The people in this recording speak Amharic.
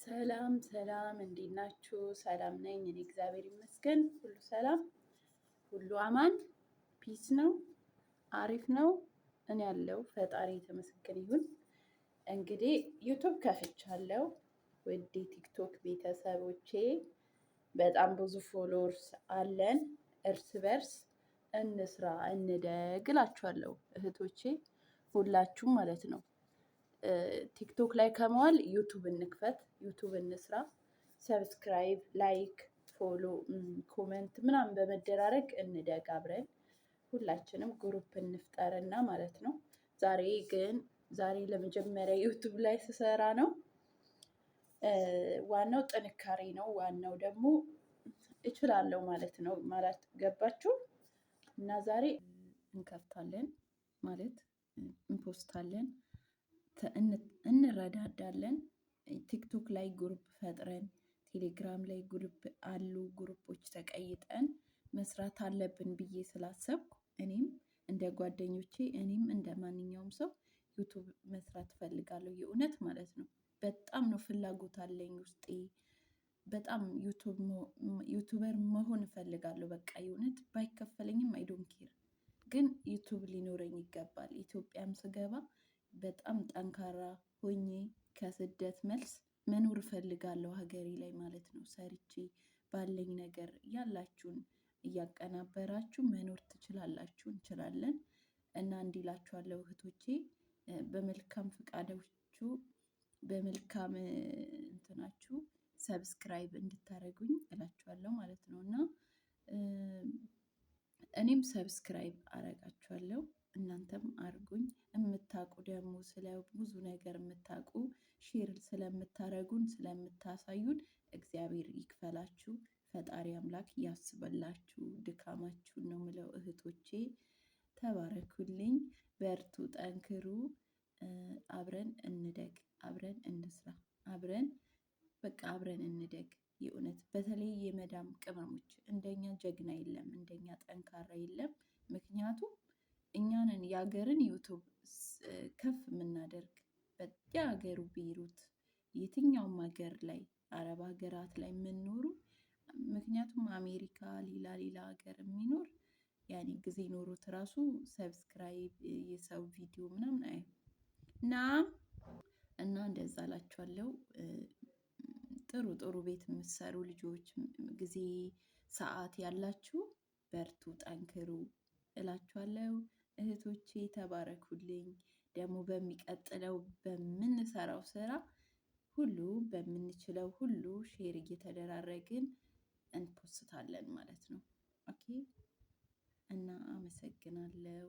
ሰላም ሰላም፣ እንዴት ናችሁ? ሰላም ነኝ እኔ እግዚአብሔር ይመስገን። ሁሉ ሰላም፣ ሁሉ አማን፣ ፒስ ነው፣ አሪፍ ነው። እኔ ያለው ፈጣሪ የተመሰገነ ይሁን። እንግዲህ ዩቱብ ከፍቻለሁ። ውድ ቲክቶክ ቤተሰቦቼ በጣም ብዙ ፎሎወርስ አለን። እርስ በርስ እንስራ እንደግ እላችኋለሁ እህቶቼ፣ ሁላችሁም ማለት ነው። ቲክቶክ ላይ ከመዋል ዩቱብ እንክፈት፣ ዩቱብ እንስራ። ሰብስክራይብ፣ ላይክ፣ ፎሎ፣ ኮመንት ምናምን በመደራረግ እንደግ አብረን ሁላችንም ግሩፕ እንፍጠርና ማለት ነው። ዛሬ ለመጀመሪያ ዩቱብ ላይ ስሰራ ነው። ዋናው ጥንካሬ ነው። ዋናው ደግሞ እችላለሁ ማለት ነው። ማለት ገባችሁ? እና ዛሬ እንከፍታለን ማለት እንፖስታለን፣ እንረዳዳለን። ቲክቶክ ላይ ግሩፕ ፈጥረን ቴሌግራም ላይ ግሩፕ አሉ። ግሩፖች ተቀይጠን መስራት አለብን ብዬ ስላሰብኩ እኔም እንደ ጓደኞቼ እኔም እንደ ማንኛውም ሰው ዩቱብ መስራት እፈልጋለሁ። የእውነት ማለት ነው። በጣም ነው ፍላጎት አለኝ ውስጤ። በጣም ዩቱበር መሆን እፈልጋለሁ። በቃ የእውነት ባይከፈለኝም አይ ዶንት ኬር፣ ግን ዩቱብ ሊኖረኝ ይገባል። ኢትዮጵያም ስገባ በጣም ጠንካራ ሆኜ ከስደት መልስ መኖር እፈልጋለሁ ሀገሬ ላይ ማለት ነው። ሰርቼ ባለኝ ነገር ያላችሁን እያቀናበራችሁ መኖር ትችላላችሁ፣ እንችላለን። እና እንዲህ እላችኋለሁ እህቶቼ፣ በመልካም ፍቃዳችሁ በመልካም እንትናችሁ ሰብስክራይብ እንድታደርጉኝ እላችኋለሁ ማለት ነው። እና እኔም ሰብስክራይብ አረጋችኋለሁ፣ እናንተም አርጉኝ። የምታውቁ ደግሞ ስለ ብዙ ነገር የምታውቁ ሼር ስለምታረጉን ስለምታሳዩን እግዚአብሔር ይክፈላችሁ፣ ፈጣሪ አምላክ ያስበላችሁ። ድካማችሁን ነው ምለው እህቶቼ። ተባረኩልኝ፣ በርቱ፣ ጠንክሩ። አብረን እንደግ፣ አብረን እንስራ፣ አብረን እንደግ። የእውነት በተለይ የመዳም ቅመሞች እንደኛ ጀግና የለም፣ እንደኛ ጠንካራ የለም። ምክንያቱም እኛንን የሀገርን ዩቱብ ከፍ የምናደርግ በየሀገሩ ቤይሩት የትኛውም ሀገር ላይ አረብ ሀገራት ላይ የምንኖሩ፣ ምክንያቱም አሜሪካ ሌላ ሀገር የሚኖር ያኔ ጊዜ ኖሮት ራሱ ሰብስክራይብ የሰው ቪዲዮ ምናምን አይ እና እንደዛ እላችኋለሁ። ጥሩ ቤት የምትሰሩ ልጆች፣ ጊዜ ሰዓት ያላችሁ በርቱ፣ ጠንክሩ እላችኋለሁ እህቶቼ። ተባረኩልኝ። ደግሞ በሚቀጥለው በምንሰራው ስራ ሁሉ በምንችለው ሁሉ ሼር እየተደራረግን እንፖስታለን ማለት ነው። ኦኬ። እና አመሰግናለሁ።